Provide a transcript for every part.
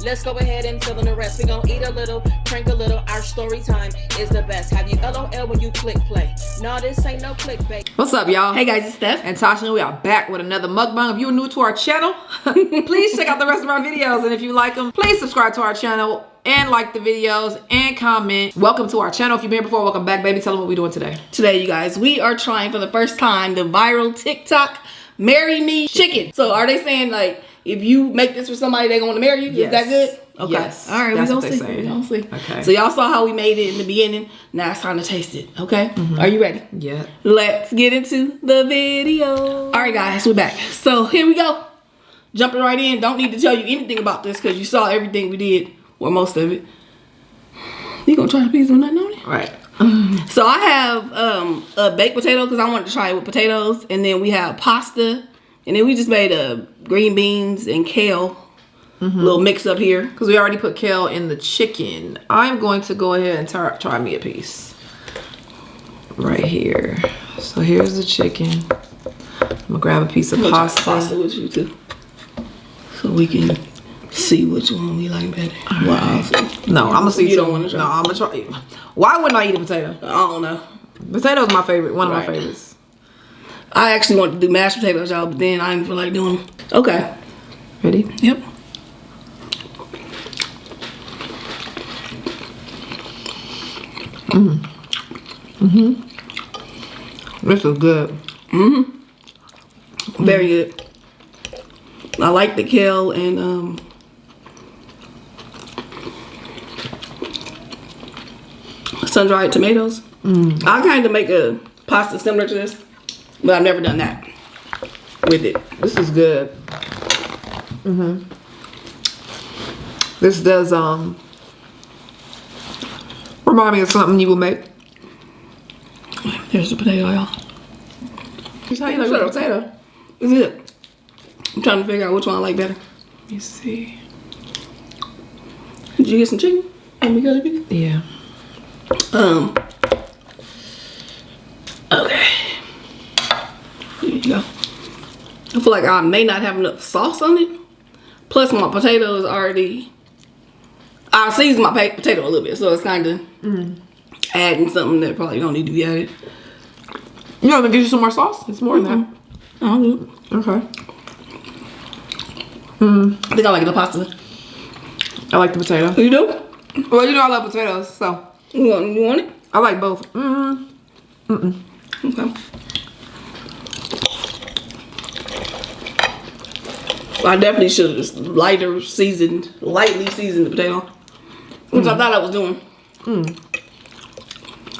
Let's go ahead and fill in the rest. We gon' eat a little, drink a little. Our story time is the best. Have you LOL when you click play? No, this ain't no clickbait. What's up, y'all? Hey guys, it's Steph and Tasha, and we are back with another mukbang. If you're new to our channel, please check out the rest of our videos, and if you like them, please subscribe to our channel and like the videos and comment. Welcome to our channel. If you've been here before, welcome back, baby. Tell them what we're doing today. Today, you guys, we are trying for the first time the viral TikTok marry me chicken. So are they saying like if you make this for somebody, they're going to marry you? Yes. Is that good? Okay. Yes. All right, that's we what gonna see. saying. We gonna see. Okay. So y'all saw how we made it in the beginning. Now it's time to taste it. Okay. Are you ready? Yeah. Let's get into the video. All right, guys, we're back. So here we go. Jumping right in. Don't need to tell you anything about this because you saw everything we did, or most of it. You gonna try the pizza with nothing on it? Right. So I have a baked potato because I wanted to try it with potatoes, and then we have pasta, and then we just made green beans and kale. Little mix up here because we already put kale in the chicken. I'm going to go ahead and try me a piece right here. So here's the chicken. I'm gonna grab a piece of pasta with you too, so we can see which one we like better. Wow. No, I'm gonna see. You don't want to try? No, I'm gonna try. Why wouldn't I eat a potato? I don't know. Potato's my favorite. One of my favorites. I actually wanted to do mashed potatoes, y'all, but then I didn't feel like doing them. Okay. Ready? Yep. This is good. Very good. I like the kale and sun-dried tomatoes. I kind of make a pasta similar to this, but I've never done that with it. This is good. This does remind me of something you will make. There's the potato, y'all. That's how you like a potato. Is it? I'm trying to figure out which one I like better. You see. Did you get some chicken? Let me go to you. Yeah. Okay. Here you go. I feel like I may not have enough sauce on it. Plus my potato is already, I seasoned my potato a little bit, so it's kind of adding something that probably don't need to be added. You want me to get you some more sauce? It's more than that. I'll do it. Okay. I think I like the pasta. I like the potato. You do? Well, you know I love potatoes, so. You want it? I like both. Okay. I definitely should have just lightly seasoned the potato, which I thought I was doing.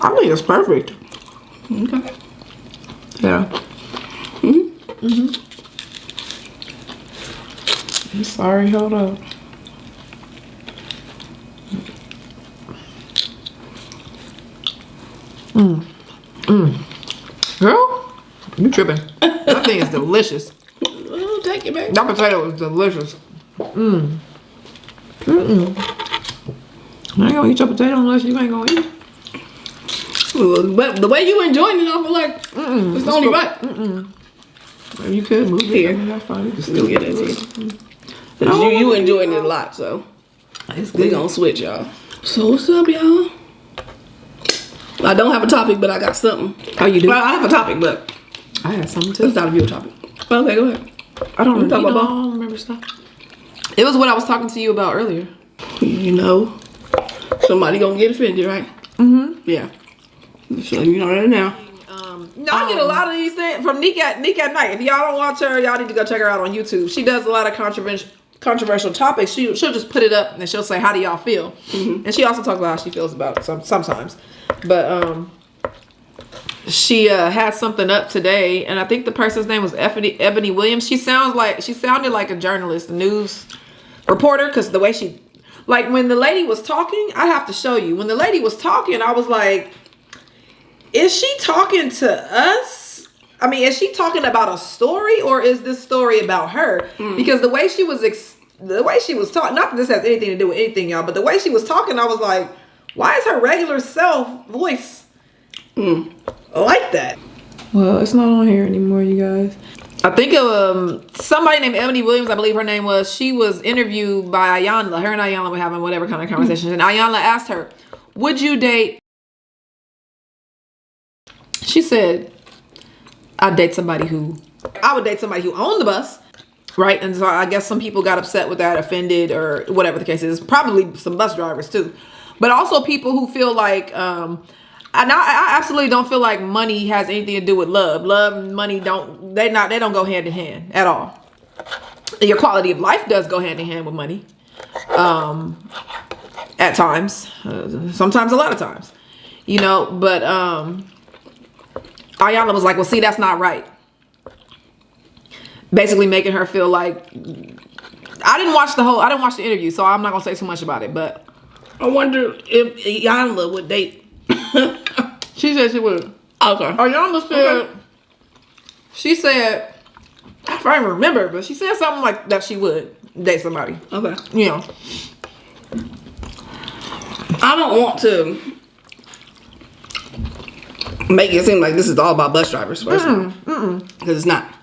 I think it's perfect. Okay. Yeah. I'm sorry, hold up. Girl, you tripping. That thing is delicious. Oh, take it back. That potato is delicious. I ain't gonna eat your potato unless you ain't gonna eat it. But the way you enjoying it, I feel like it's only right. You could move it here. That's fine. You can Still get that too. You enjoying it a lot, so we gonna switch, y'all. So what's up, y'all? I don't have a topic, but I got something. Oh, you do? Well, I have a topic, but I had something too. it's not a real topic. Okay, go ahead. I don't remember. talk about I don't remember stuff. It was what I was talking to you about earlier. You know, somebody gonna get offended, right? Yeah. So you know that now. No, I get a lot of these things from Nick at Night. If y'all don't watch her, y'all need to go check her out on YouTube. She does a lot of controversial topics. She'll just put it up and she'll say, "How do y'all feel?" And she also talks about how she feels about it sometimes. But she had something up today, and I think the person's name was Ebony Williams. She sounded like a journalist, a news reporter, because the way she, like when the lady was talking, I have to show you. When the lady was talking, I was like, is she talking to us? I mean, is she talking about a story, or is this story about her? Because the way she was talking, not that this has anything to do with anything, y'all, but the way she was talking, I was like, why is her regular self voice like that? Well, it's not on here anymore, you guys. I think somebody named Ebony Williams, I believe her name was. She was interviewed by Ayanla. Her and Ayanla were having whatever kind of conversations, and Ayanla asked her, "Would you date?" She said, I would date somebody who owned the bus, right? And so I guess some people got upset with that, offended, or whatever the case is. Probably some bus drivers too, but also people who feel like, I absolutely don't feel like money has anything to do with love. Love and money don't go hand in hand at all. Your quality of life does go hand in hand with money, at times, sometimes, a lot of times, you know. But Ayanla was like, well, see, that's not right. Basically making her feel like, I didn't watch the interview, so I'm not gonna say too much about it, but I wonder if Ayanla would date. She said she would. Okay. Ayanla said, she said, I don't even remember, but she said something like that she would date somebody. Okay. You know. I don't want to make it seem like this is all about bus drivers, personally. Because it's not.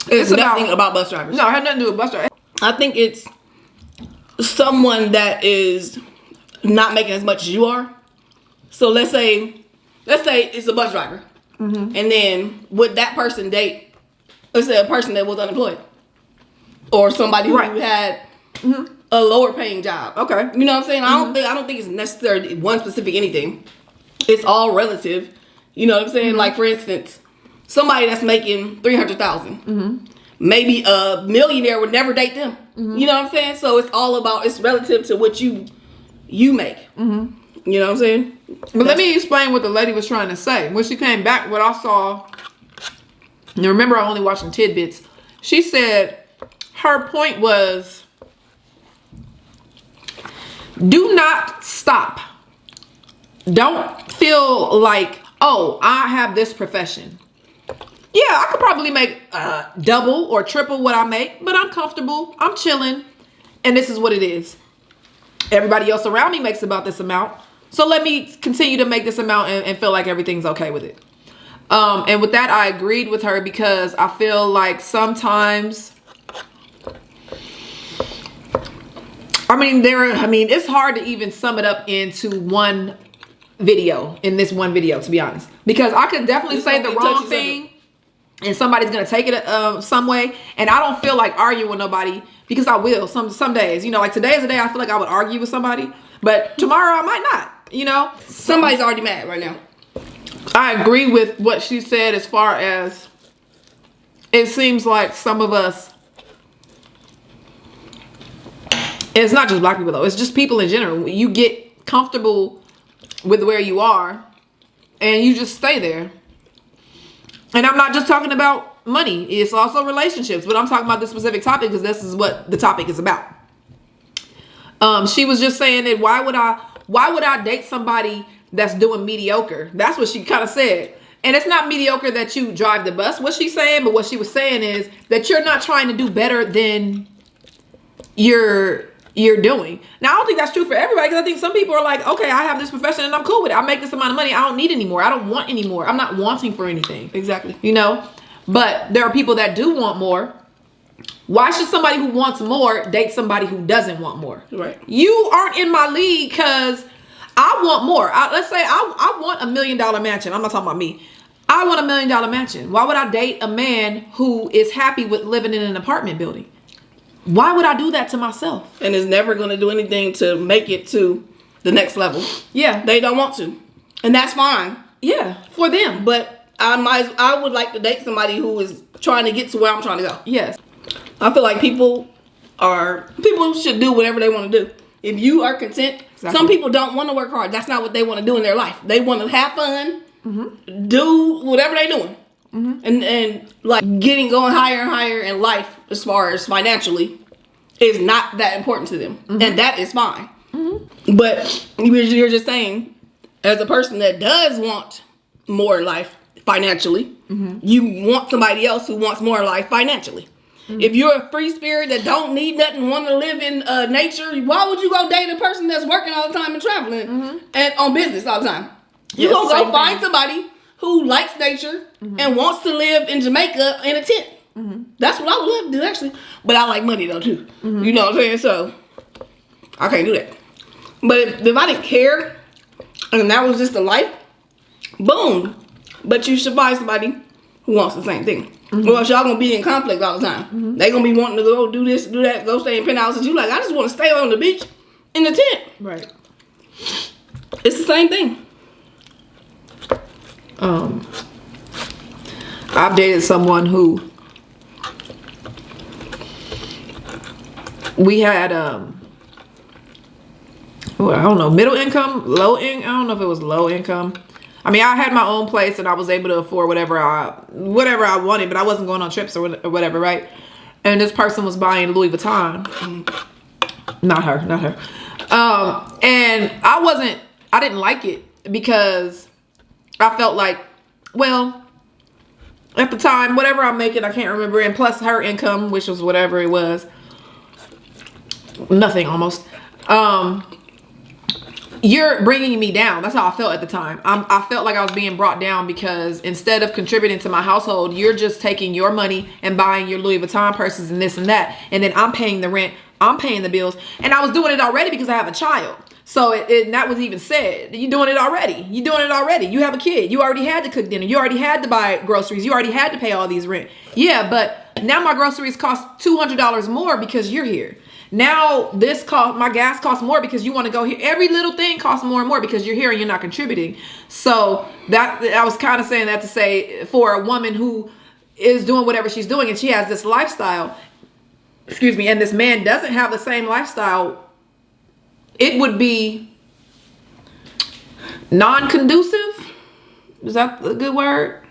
It's nothing about bus drivers. No, it had nothing to do with bus drivers. I think it's someone that is not making as much as you are. So let's say it's a bus driver. And then would that person date, let's say, a person that was unemployed? Or somebody who had a lower paying job. Okay. You know what I'm saying? I don't think it's necessarily one specific anything. It's all relative. You know what I'm saying? Like, for instance, somebody that's making $300,000. Maybe a millionaire would never date them. You know what I'm saying? So it's all about, it's relative to what you make. You know what I'm saying? But let me explain what the lady was trying to say. When she came back, what I saw, and remember, I'm only watching tidbits. She said her point was, do not stop. Don't feel like, oh, I have this profession. Yeah, I could probably make double or triple what I make, but I'm comfortable, I'm chilling, and this is what it is. Everybody else around me makes about this amount, so let me continue to make this amount and feel like everything's okay with it. And with that, I agreed with her, because I feel like sometimes, it's hard to even sum it up into one video, to be honest, because I could definitely say the wrong thing and somebody's gonna take it some way, and I don't feel like arguing with nobody, because I will some days, you know, like today is a day I feel like I would argue with somebody, but tomorrow I might not, you know. Somebody's already mad right now. I agree with what she said, as far as it seems like some of us, it's not just black people though, it's just people in general, you get comfortable with where you are and you just stay there. And I'm not just talking about money, it's also relationships, but I'm talking about this specific topic because this is what the topic is about. She was just saying that why would I date somebody that's doing mediocre? That's what she kind of said. And it's not mediocre that you drive the bus, what she's saying, but what she was saying is that you're not trying to do better than you're doing. Now, I don't think that's true for everybody, because I think some people are like, okay, I have this profession and I'm cool with it. I make this amount of money. I don't need any more. I don't want any more. I'm not wanting for anything. Exactly. You know, but there are people that do want more. Why should somebody who wants more date somebody who doesn't want more? Right. You aren't in my league because I want more. Let's say I want $1 million mansion. I'm not talking about me. I want $1 million mansion. Why would I date a man who is happy with living in an apartment building? Why would I do that to myself? And is never going to do anything to make it to the next level. Yeah. They don't want to. And that's fine. Yeah, for them. But I would like to date somebody who is trying to get to where I'm trying to go. Yes. I feel like people should do whatever they want to do. If you are content, some people don't want to work hard. That's not what they want to do in their life. They want to have fun, do whatever they're doing. And like going higher and higher in life as far as financially is not that important to them. And that is fine. But you're just saying, as a person that does want more in life financially, you want somebody else who wants more in life financially. If you're a free spirit that don't need nothing, want to live in nature, why would you go date a person that's working all the time and traveling and on business all the time? You're going to go find somebody who likes nature and wants to live in Jamaica in a tent. That's what I would love to do, actually. But I like money, though, too. You know what I'm saying? So, I can't do that. But if I didn't care, and that was just the life, boom. But you should find somebody who wants the same thing. Or else y'all gonna be in conflict all the time. They gonna be wanting to go do this, do that, go stay in penthouses. You like, I just want to stay on the beach in the tent. Right. It's the same thing. I've dated someone who we had well, I don't know, middle income, low income. I don't know if it was low income. I mean, I had my own place and I was able to afford whatever I wanted, but I wasn't going on trips or whatever, right? And this person was buying Louis Vuitton. Not her. And I didn't like it because I felt like, well, at the time, whatever I'm making, I can't remember. And plus her income, which was whatever it was, nothing almost. You're bringing me down. That's how I felt at the time. I felt like I was being brought down because instead of contributing to my household, you're just taking your money and buying your Louis Vuitton purses and this and that. And then I'm paying the rent. I'm paying the bills. And I was doing it already because I have a child. So that was even said. You're doing it already. You're doing it already. You have a kid. You already had to cook dinner. You already had to buy groceries. You already had to pay all these rent. Yeah, but now my groceries cost $200 more because you're here. Now my gas costs more because you want to go here. Every little thing costs more and more because you're here and you're not contributing. So that I was kind of saying that to say, for a woman who is doing whatever she's doing and she has this lifestyle, and this man doesn't have the same lifestyle, it would be non-conducive. Is that a good word?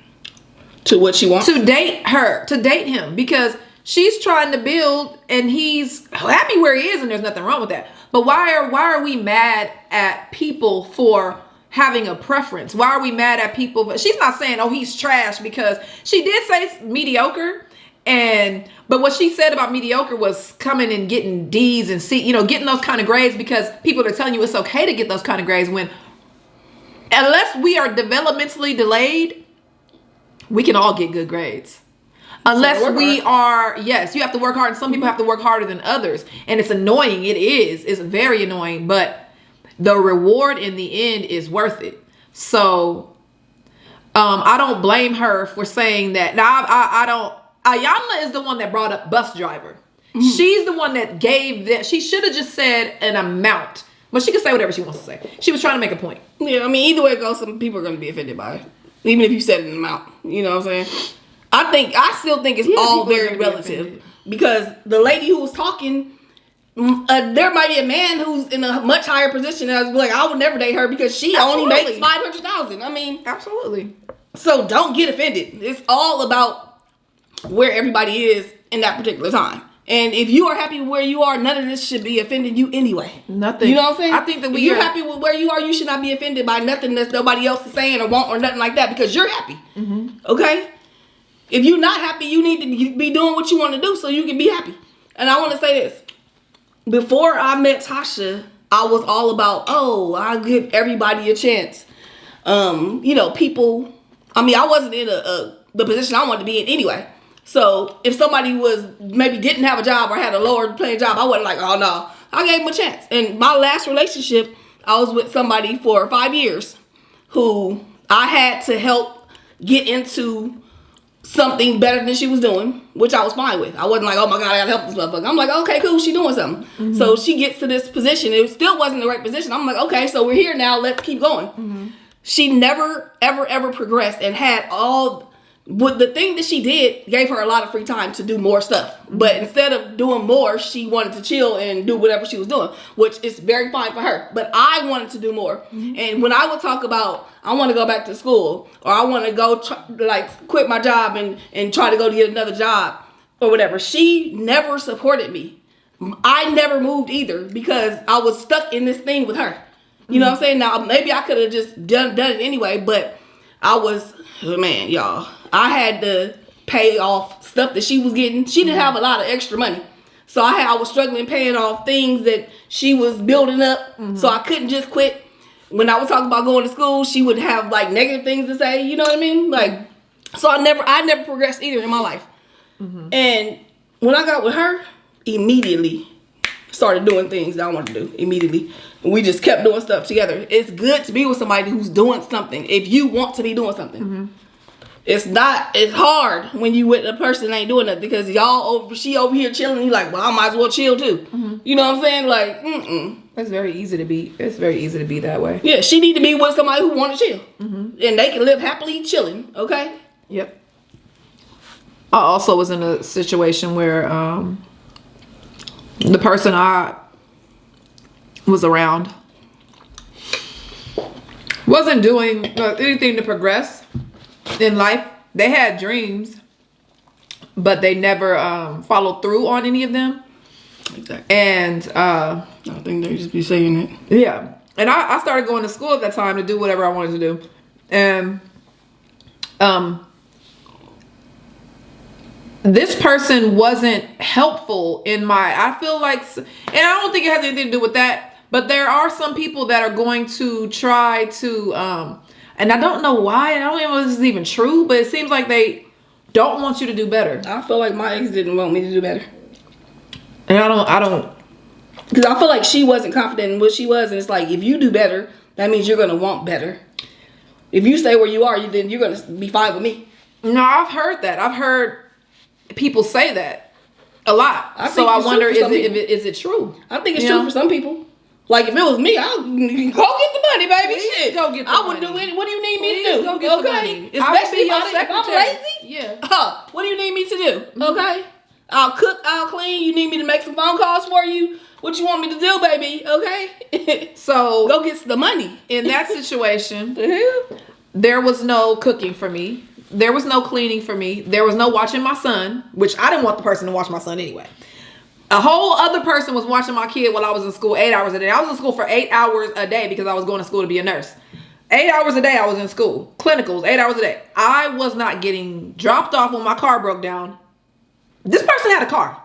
To what she wants? To date him, because she's trying to build and he's happy where he is and there's nothing wrong with that. But why are we mad at people for having a preference? Why are we mad at people? But she's not saying, oh, he's trash, because she did say mediocre. But what she said about mediocre was coming and getting D's and C, getting those kind of grades because people are telling you it's okay to get those kind of grades when, unless we are developmentally delayed, we can all get good grades. Unless we are, yes, you have to work hard. And some people have to work harder than others. And it's annoying. It is. It's very annoying. But the reward in the end is worth it. So I don't blame her for saying that. Now, I don't. Ayanna is the one that brought up bus driver. She's the one that gave that. She should have just said an amount. But she can say whatever she wants to say. She was trying to make a point. Yeah, I mean, either way it goes, some people are going to be offended by it. Even if you said an amount. You know what I'm saying? I still think it's all very relative. Because the lady who was talking, there might be a man who's in a much higher position and I was like, I would never date her because she only makes $500,000. I mean, absolutely. So don't get offended. It's all about where everybody is in that particular time. And if you are happy where you are, none of this should be offending you anyway. Nothing. You know what I'm saying? I think that if you're happy with where you are, you should not be offended by nothing that nobody else is saying or want or nothing like that because you're happy. Okay? If you're not happy, you need to be doing what you want to do so you can be happy. And I want to say this. Before I met Tasha, I was all about, I'll give everybody a chance. People, I wasn't in the position I wanted to be in anyway. So if somebody maybe didn't have a job or had a lower paying job, I wasn't like, oh no, I gave them a chance. And my last relationship, I was with somebody for 5 years who I had to help get into something better than she was doing, which I was fine with. I wasn't like, oh my God, I gotta help this motherfucker. I'm like, okay, cool, she doing something. So she gets to this position. It still wasn't the right position. I'm like, okay, so we're here now, let's keep going. She never, ever, ever progressed and had but the thing that she did gave her a lot of free time to do more stuff. But instead of doing more, she wanted to chill and do whatever she was doing, which is very fine for her. But I wanted to do more. And when I would talk about, I want to go back to school or I want to go quit my job and try to go to get another job or whatever, she never supported me. I never moved either because I was stuck in this thing with her. You know what I'm saying? Now, maybe I could have just done it anyway, but y'all. I had to pay off stuff that she was getting. She didn't have a lot of extra money. So I was struggling paying off things that she was building up. So I couldn't just quit. When I was talking about going to school, she would have negative things to say. You know what I mean? So I never progressed either in my life. And when I got with her, immediately started doing things that I wanted to do immediately. And we just kept doing stuff together. It's good to be with somebody who's doing something. If you want to be doing something. It's hard when you with a person that ain't doing nothing because she over here chilling. You like, well, I might as well chill too. You know what I'm saying? Like, It's very easy to be. It's very easy to be that way. Yeah, she need to be with somebody who want to chill, and they can live happily chilling. Okay. Yep. I also was in a situation where the person I was around wasn't doing anything to progress in life. They had dreams, but they never followed through on any of them. Exactly. And I think they just be saying it. Yeah. And I started going to school at that time to do whatever I wanted to do. And this person wasn't helpful in I feel like, and I don't think it has anything to do with that, but there are some people that are going to try to, and I don't know why, I don't even know if this is even true, but it seems like they don't want you to do better. I feel like my ex didn't want me to do better. And I don't. Because I feel like she wasn't confident in what she was, and it's like, if you do better, that means you're going to want better. If you stay where you are, then you're going to be fine with me. No, I've heard that. I've heard people say that a lot. So I wonder, is it true? I think it's true for some people. Like, if it was me, I'll go get the money, baby. Please shit. Go get the I money. would do it. What do you need Please me to do? Go get the money. Especially your if I'm lazy. Yeah. What do you need me to do? Okay. I'll cook, I'll clean. You need me to make some phone calls for you? What you want me to do, baby? Okay. So go get the money. In that situation, there was no cooking for me. There was no cleaning for me. There was no watching my son, which I didn't want the person to watch my son anyway. A whole other person was watching my kid while I was in school 8 hours a day. I was in school for 8 hours a day because I was going to school to be a nurse. 8 hours a day I was in school. Clinicals, 8 hours a day. I was not getting dropped off when my car broke down. This person had a car.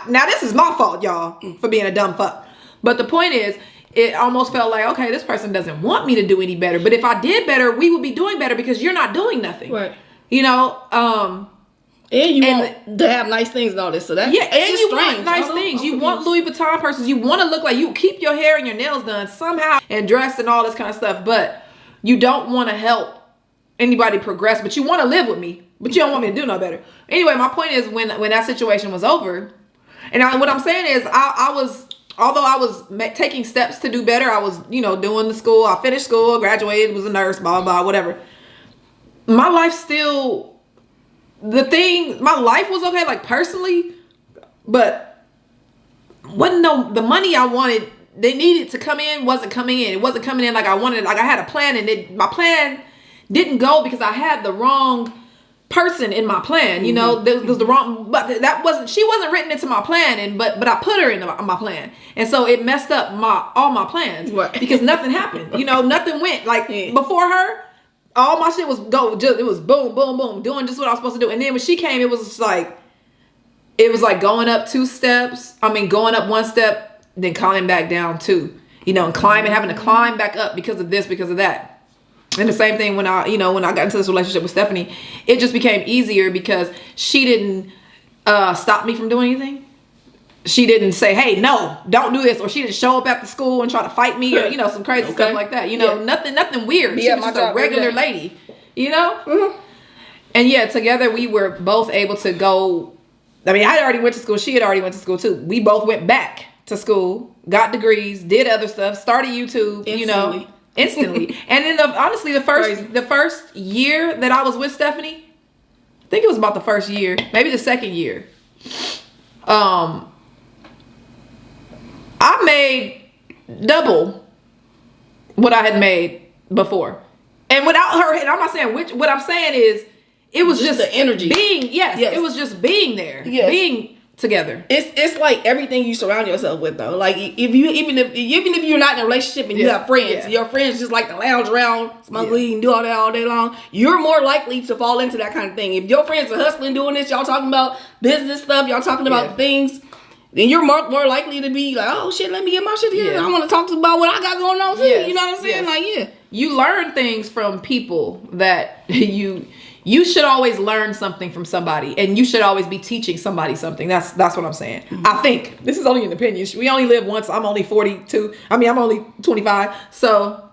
Now this is my fault, y'all, for being a dumb fuck. But the point is, it almost felt like, okay, this person doesn't want me to do any better. But if I did better, we would be doing better because you're not doing nothing. Right. You know, and you want to have nice things and all this. So that's and you want nice things. You want Louis Vuitton purses. You want to look like you keep your hair and your nails done somehow and dressed and all this kind of stuff. But you don't want to help anybody progress. But you want to live with me. But you don't want me to do no better. Anyway, my point is when that situation was over, and what I'm saying is although I was taking steps to do better, I was, doing the school. I finished school, graduated, was a nurse, blah, blah, blah, whatever. My life still, my life was okay, like personally, but the money I wanted, they needed to come in, wasn't coming in. It wasn't coming in like I wanted, like I had a plan, and my plan didn't go because I had the wrong person in my plan. There was the wrong, but she wasn't written into my plan, but I put her in my plan, and so it messed up all my plans. Right. Because nothing happened. Nothing went before her. All my shit was it was boom, boom, boom, doing just what I was supposed to do. And then when she came, it was just like going up 2 steps. Going up 1 step, then climbing back down 2. And climbing, having to climb back up because of this, because of that. And the same thing when I got into this relationship with Stephanie, it just became easier because she didn't stop me from doing anything. She didn't say, hey, no, don't do this. Or she didn't show up at the school and try to fight me or, some crazy stuff like that. Nothing weird. She was just a regular lady, Mm-hmm. And yeah, together we were both able to go. I had already went to school. She had already went to school too. We both went back to school, got degrees, did other stuff, started YouTube, instantly. And then honestly, the first year that I was with Stephanie, I think it was about the first year, maybe the second year. I made double what I had made before. And without her, and I'm not saying what I'm saying is it was just the energy. It was just being there. Yes. Being together. It's like everything you surround yourself with though. Like even if you're not in a relationship and you have friends, your friends just like to lounge around, smoke weed and do all that all day long, you're more likely to fall into that kind of thing. If your friends are hustling, doing this, y'all talking about business stuff, y'all talking about things, then you're more likely to be like, oh shit, let me get my shit together. I want to talk about what I got going on too. You know what I'm saying? You learn things from people that you you should always learn something from somebody, and you should always be teaching somebody something. That's what I'm saying. I think this is only an opinion. We only live once. I'm only 42. I mean, I'm only 25. So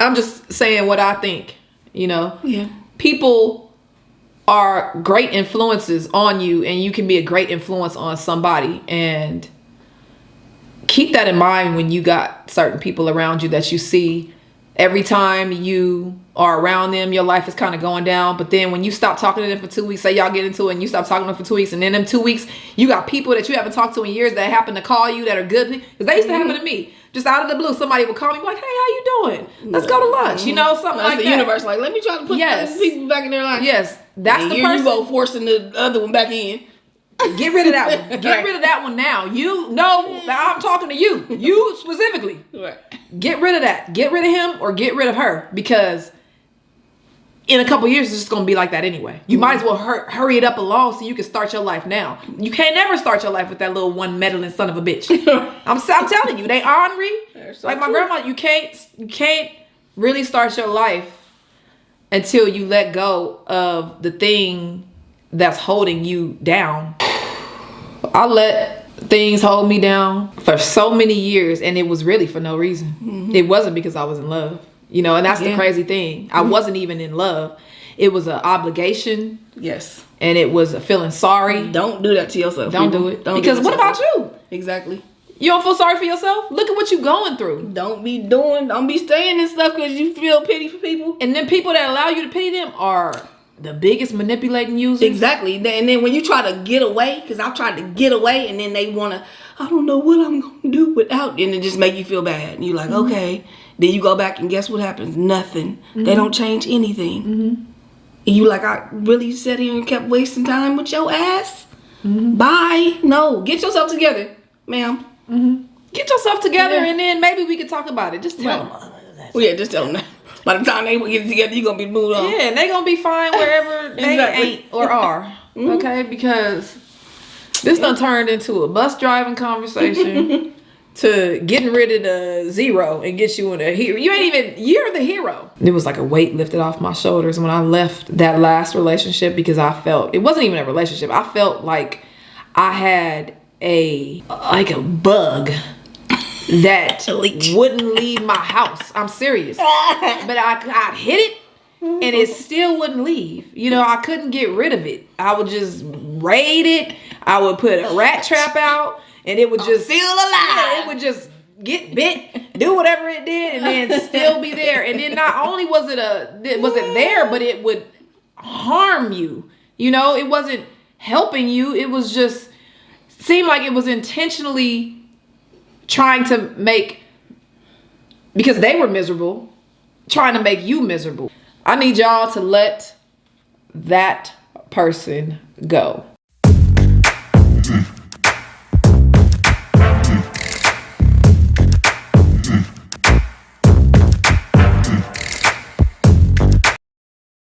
I'm just saying what I think. You know, people are great influences on you, and you can be a great influence on somebody. And keep that in mind when you got certain people around you that you see every time you are around them, your life is kind of going down. But then when you stop talking to them for 2 weeks, say y'all get into it and you stop talking to them for 2 weeks, and then them 2 weeks, you got people that you haven't talked to in years that happen to call you that are good. Because that used to happen to me. Just out of the blue, somebody would call me like, hey, how you doing? Let's go to lunch. You know, something like that. The universe, like, let me try to put these people back in their life. Yes. That's the person. You go forcing the other one back in. Get rid of that one. Get rid of that one now. You know that I'm talking to you. You specifically. Right. Get rid of that. Get rid of him or get rid of her, because in a couple years it's just gonna be like that anyway. You might as well hurry it up along so you can start your life now. You can't never start your life with that little one meddling son of a bitch. I'm telling you, they ornery. So like my grandma, you can't really start your life until you let go of the thing that's holding you down. I let things hold me down for so many years, and it was really for no reason. It wasn't because I was in love, you know, and that's the crazy thing. I wasn't even in love. It was an obligation. Yes. And it was a feeling sorry. Don't do that to yourself. Don't do it. Because what about you? Exactly. You don't feel sorry for yourself? Look at what you're going through. Don't be staying in stuff because you feel pity for people. And then people that allow you to pity them are the biggest manipulating users. Exactly. And then when you try to get away, because I've tried to get away, and then they want to, I don't know what I'm going to do without, and it just make you feel bad. And you're like, okay. Then you go back and guess what happens? Nothing. They don't change anything. And you like, I really sat here and kept wasting time with your ass? Bye. No. Get yourself together, ma'am. Get yourself together, and then maybe we could talk about it. Just tell them. Well, yeah, just tell them that. By the time they get it together, you're going to be moved on. Yeah, and they're going to be fine wherever they ain't or are. Okay? Because this done turned into a bus driving conversation to getting rid of the zero and get you in a hero. You're the hero. It was like a weight lifted off my shoulders when I left that last relationship, because I felt, it wasn't even a relationship. I felt like I had a bug that wouldn't leave my house. I'm serious. But I'd hit it and it still wouldn't leave. You know, I couldn't get rid of it. I would just raid it. I would put a rat trap out, and it would just feel alive. It would just get bit, do whatever it did, and then still be there. And then not only was it there, but it would harm you. You know, it wasn't helping you. It was just seemed like it was intentionally trying to make, because they were miserable, trying to make you miserable. I need y'all to let that person go.